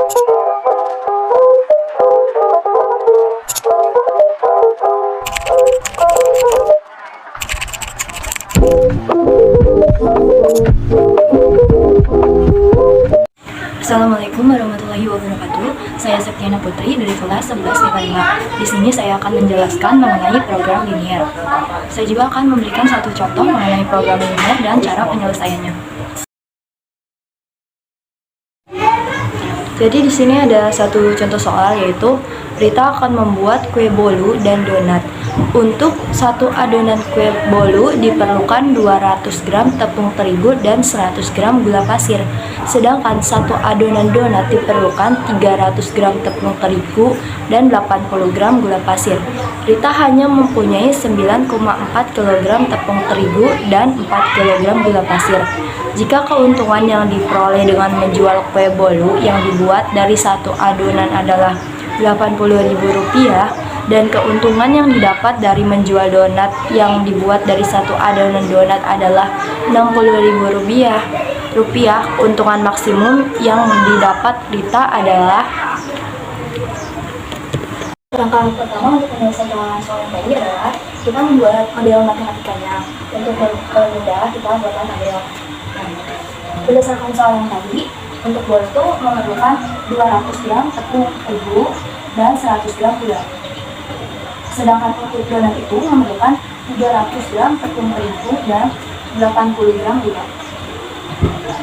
Assalamualaikum warahmatullahi wabarakatuh. Saya Septiana Putri dari kelas 11 IPA 5. Di sini saya akan menjelaskan mengenai program linier. Saya juga akan memberikan satu contoh mengenai program linier dan cara penyelesaiannya. Jadi di sini ada satu contoh soal, yaitu Rita akan membuat kue bolu dan donat. Untuk satu adonan kue bolu diperlukan 200 gram tepung terigu dan 100 gram gula pasir. Sedangkan satu adonan donat diperlukan 300 gram tepung terigu dan 80 gram gula pasir. Rita hanya mempunyai 9,4 kg tepung terigu dan 4 kg gula pasir. Jika keuntungan yang diperoleh dengan menjual kue bolu yang dibuat dari satu adonan adalah Rp80.000 dan keuntungan yang didapat dari menjual donat yang dibuat dari satu adonan donat adalah Rp60.000, keuntungan maksimum yang didapat Rita adalah. Langkah pertama untuk menyelesaikan soal yang tadi adalah kita membuat model matematikanya. Untuk mudah kita buatkan tabel. Berdasarkan soal yang tadi, untuk bolu itu memerlukan 200 gram tepung terigu dan 100 gram gula. Sedangkan untuk donat itu memerlukan 300 gram tepung terigu dan 80 gram gula.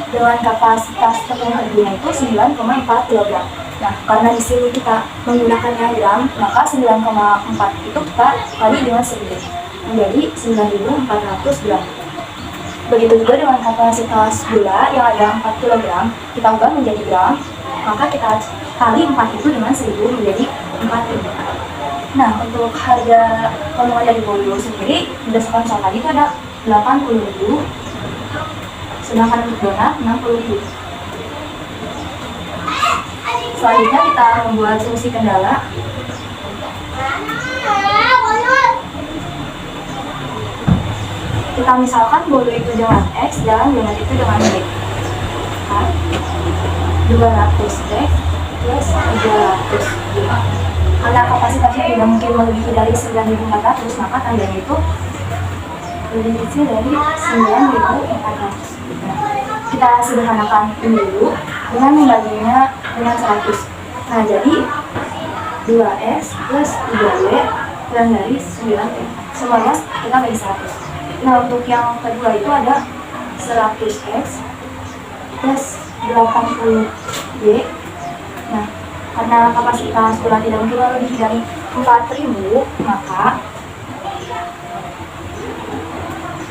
Dengan kapasitas tepung terigunya itu 9,4 kg. Nah, karena di sini kita menggunakannya gram, maka 9,4 itu kita kali dengan 1000 menjadi 9.400 gram. Begitu juga dengan kapasitas gula yang ada 4 kg, kita ubah menjadi gram, maka kita kali 4 itu dengan 1000 menjadi 4.000. Nah, untuk harga kandungan dari bolu sendiri berdasarkan soal tadi itu ada 80.000, sedangkan untuk donat 60.000. Selanjutnya kita membuat solusi kendala. Kita misalkan bolu itu dengan X dan donat itu dengan Y. 200X plus 300. Karena kapasitasnya tidak mungkin melebihi dari 9.400, maka tandanya itu lebih kecil dari 9.400. Kita sederhanakan ini dulu dengan membaginya dengan 100. Nah, jadi 2X plus 3Y kurang dari 9. Semuanya kita bagi 100. Nah, untuk yang kedua itu ada 100X plus 80Y. Nah, karena kapasitas gula tidak mungkin lebih dari 4.000, maka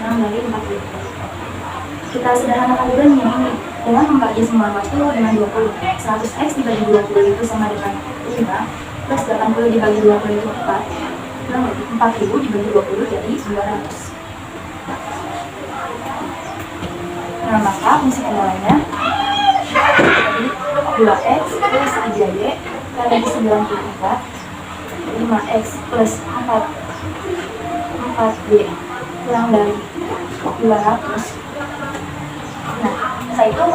dari 4.000. Kita sederhanakan juga nih ini dengan membagi semua itu dengan 20. 100X dibagi 20 itu sama dengan 5, plus 80 dibagi 20 itu 4. Kurang lebih 4.000 dibagi 20 jadi 200. Nah, maka fungsi kendalanya jadi 2X plus 3Y kurang dari 94, 5X plus 4Y kurang dari 200. Nah, setelah itu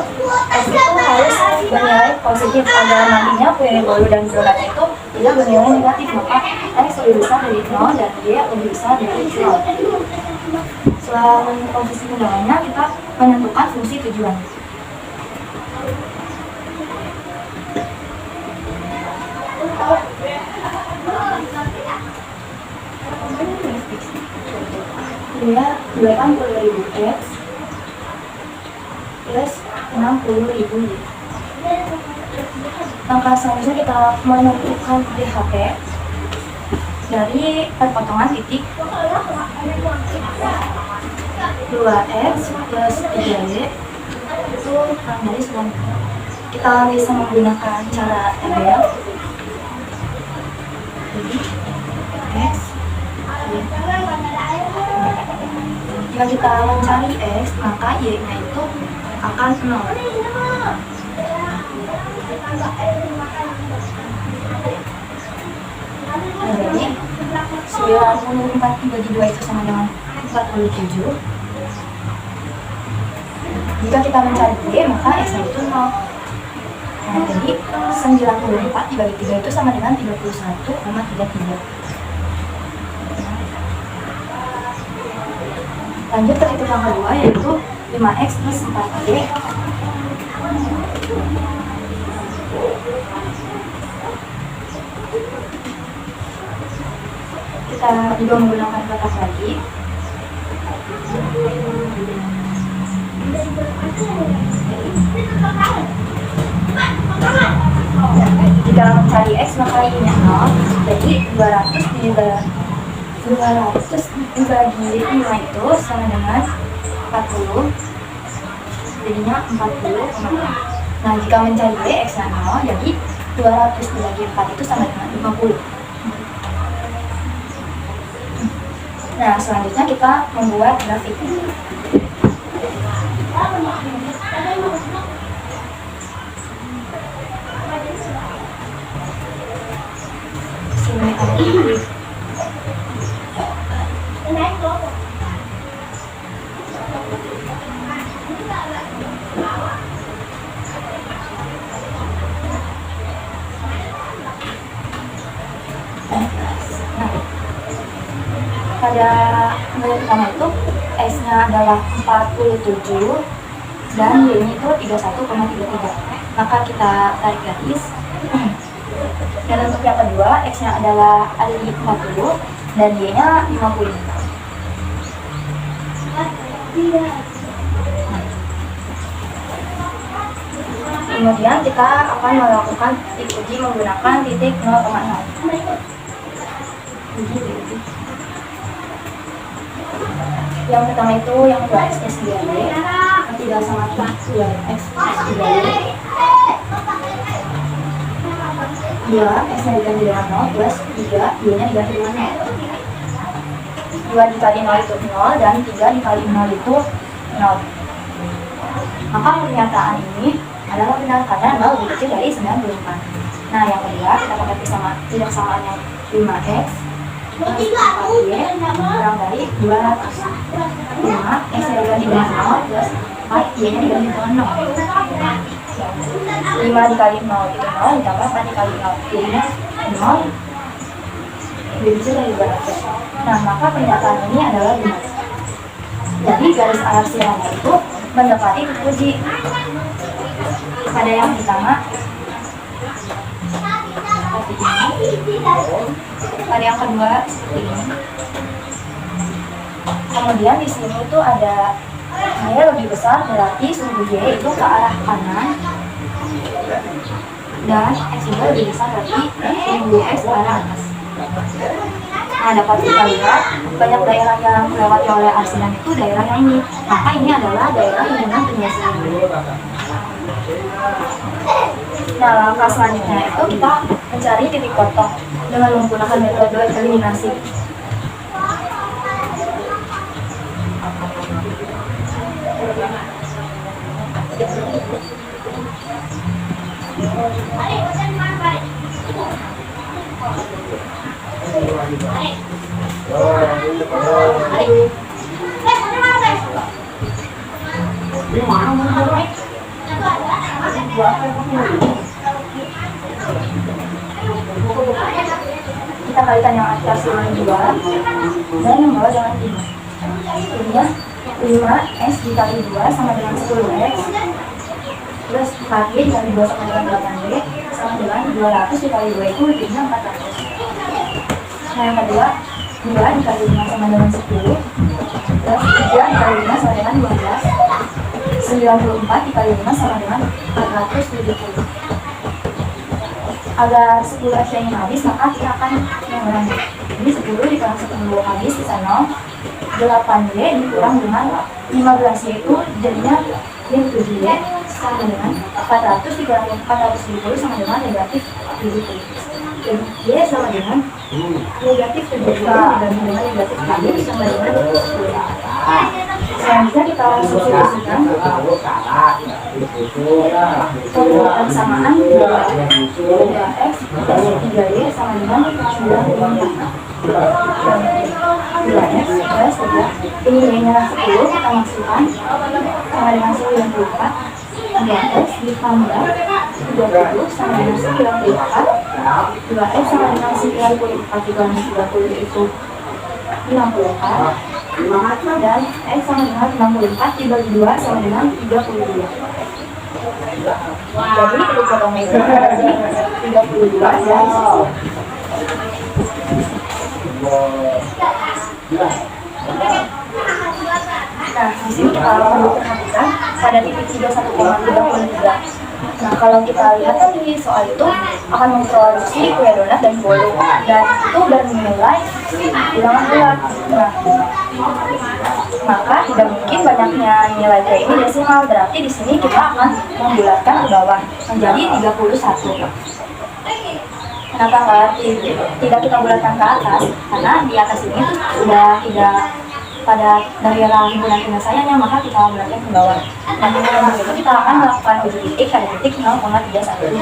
X itu harus bernilai positif agar nantinya kue bolu dan donat itu tidak bernilai negatif, maka X lebih besar dari 0 dan Y lebih besar dari 0. Setelah menentukan fungsi kendalanya, kita menentukan fungsi tujuan. Dia 80.000X plus 60.000. Langkah selanjutnya kita menentukan DHP dari perpotongan titik 2X plus 3Y itu kurang dari 9. Kita bisa menggunakan cara tabel. Jadi X, Y. Jika kita mencari X, maka Y-nya itu akan 0. Nah, jadi 94 dibagi 2 itu sama dengan 47. Jika kita mencari Y, maka X itu 0. Nah, jadi 94 dibagi 3 itu sama dengan 31,33. Lanjut ke hitungan kedua, yaitu 5x plus 4y. Kita juga menggunakan kotak lagi. Jika mencari x maka y-nya 0, jadi 200 dibagi 5 itu sama dengan 40, jadinya 40,6. Nah, jika mencari y x-nya 0, jadi 200 dibagi 4 itu sama dengan 50. Nah, selanjutnya kita membuat grafik. Sini ada pada nilai pertama itu S-nya adalah 47 dan Y-nya itu 31,33. Maka kita tarik garis. Dan untuk yang kedua, X-nya adalah 40 dan Y-nya 50. Kemudian kita akan melakukan titik uji menggunakan titik 0,0. Yang pertama itu yang 2x plus 3y, tidak sama 2x plus 3y. 2 x nya diganti dengan 0 plus 3 y nya diganti dengan 0. 2 dikali 0 itu 0 dan 3 dikali 0 itu 0. Maka pernyataan ini adalah benar karena 0 lebih kecil dari 94. Nah, yang kedua kita pakai tidak samaan yang 5x plus 4y kurang dari 200. 5 x nya diganti dengan 0 plus 4 y nya diganti dengan 0. 5 dikali 0 itu 0, ditambah 4 dikali 0 jadinya 0 lebih kecil dari 200. Nah, maka pernyataan ini adalah benar. Jadi garis arsirannya itu mendekati titik uji. Pada yang pertama seperti ini, pada yang kedua seperti ini. Kemudian di sini itu ada Y lebih besar, berarti sumbu Y itu ke arah kanan, dan X juga lebih besar, berarti sumbu X ke arah atas. Nah, dapat kita lihat banyak daerah yang dilewati oleh arsiran itu daerah yang ini. Maka ini adalah daerah hubungan penyelesaian. Nah, langkah selanjutnya itu kita mencari titik potong dengan menggunakan metode eliminasi. Kita kalikan yang atas dengan 2 dan yang bawah dengan 5. Jadinya 5x dikali 2 sama dengan 10x plus 4y dikali 2 sama dengan 8y sama dengan 200 dikali 2 itu jadinya 400. Nah, yang kedua 2 dikali 5 sama dengan 10 plus 3 dikali 5 sama dengan 12. 94 dikali 5 sama dengan 470. Agar 10x ini habis, maka kita akan mengurangi. Jadi 10 dikurang 10 habis, sisa 0. 8y dikurang dengan 15y itu jadinya 7y sama dengan 400 dikurangi 470 sama dengan negatif 70. Jadi y sama dengan negatif 70 dibagi dengan negatif 70 sama dengan 10. Selanjutnya kita substitusikan formula persamaan 2x plus 3y sama dengan 94. 2x plus 3, ini y-nya 10, kita masukkan sama dengan 94. 2x ditambah 30 sama dengan 94, 2X sama dengan 94 dikurangi 30 itu 64, dan X sama dengan 64 dibagi 2 sama dengan 32. Jadi itu potongnya berarti 32 dan nah, di sini kalau perhatikan pada titik 31,33. Nah, kalau kita lihat kan di soal itu akan memproduksi kue donat dan bolu, dan itu udah dinilai bilangan bulat. Nah, maka tidak mungkin banyaknya nilai kue ini desimal. Berarti di sini kita akan membulatkan ke bawah menjadi 31. Kenapa tidak kita bulatkan ke atas? Karena di atas ini sudah tidak pada daerah himpunan penyelesaiannya, maka kita bulatkan ke bawah. Nah, dengan begitu kita akan melakukan uji titik pada titik 0,31.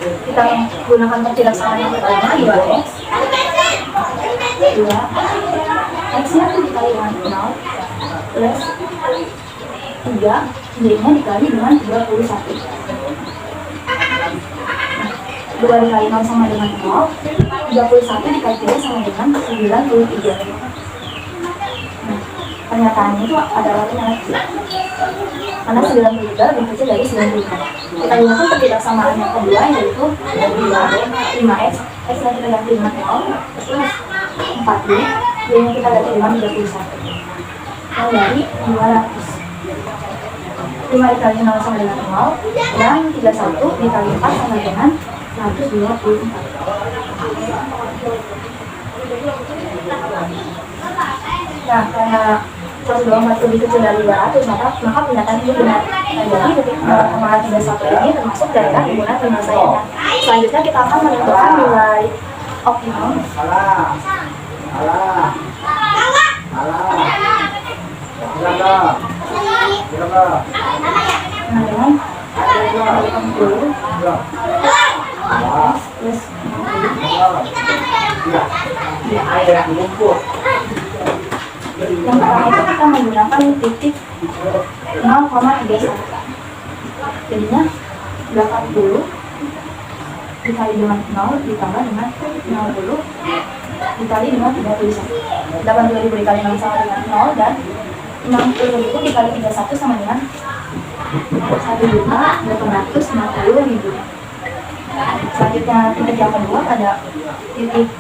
Kita menggunakan pertilaksana yang pertama 2X 2 X-nya itu dikali dengan 0 plus 3 Y-nya dikali dengan 31. 2 dikali 0 sama dengan 0, 31 dikali 3 sama dengan 93. Nah, pernyataannya itu adalah penyakit karena 93 lebih kecil dari 95. Kita gunakan ketidaksamaan yang kedua, yaitu 5X. X-nya kita ganti dengan 0 plus 4Y, Y-nya kita ganti dengan 31. Nah, dari 200. 5 dikali 0 sama dengan 0, dan 31 dikali 4 sama dengan 124. Nah, karena 124 lebih kecil dari 200, maka pernyataan ini benar. Nah, jadi titik 0,31 ini termasuk daerah himpunan penyelesaiannya. Selanjutnya kita akan menentukan nilai optimum. Nah, dengan 80 plus 60. Yang pertama itu kita menggunakan titik 0,31. Jadinya 80 dikali dengan 0 ditambah dengan 60 dikali dengan 31. 80.000 dikali 0 sama dengan 0, dan 60.000 dikali 31 sama dengan 1.850.000. Selanjutnya titik yang kedua pada titik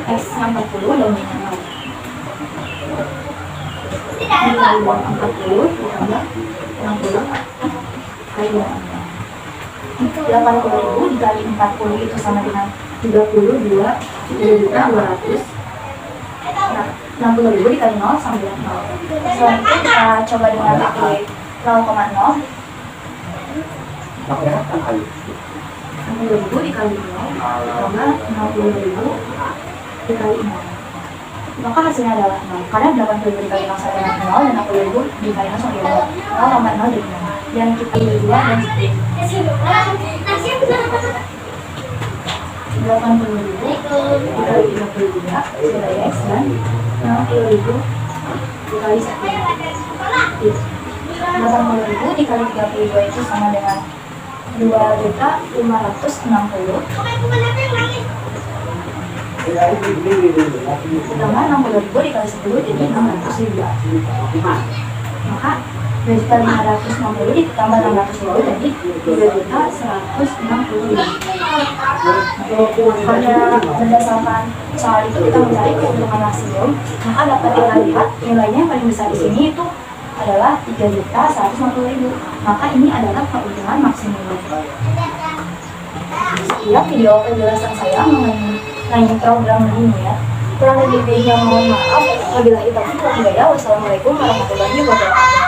X 40 dan Y-nya 0. Dikali 40 ditambah 60 kali 80.000 dikali 40 itu sama dengan 32.200. Nah, 60.000 dikali 0 sama dengan 0. Selanjutnya kita coba dengan titik 0,0. 60.000 dikali 0 ditambah 60.000 dikali 0. Maka hasilnya adalah 0, karena 80.000 dikali 0 sama dengan 0, dan 60.000 dikali 0 sama dengan 0,0 dari 0. Dan kita pilih 2 dan 10. 80.000 dikali 32 sebagai X, dan 60.000 dikali 10. 80.000 dikali 32 itu sama dengan 2.560. Ditambah 60.000 dikali 10 jadi 600.000. Maka 2.560 ditambah 600.000 jadi 3.160.000. Karena berdasarkan soal itu kita mencari keuntungan maksimum, maka dapat kita lihat nilainya yang paling besar di sini itu adalah 3.160.000. Maka ini adalah keuntungan maksimum. Sekian video penjelasan saya mengenai program ini ya. Kurang lebihnya mohon maaf. Wabillahi taufiq wal hidayah. Wassalamualaikum warahmatullahi wabarakatuh.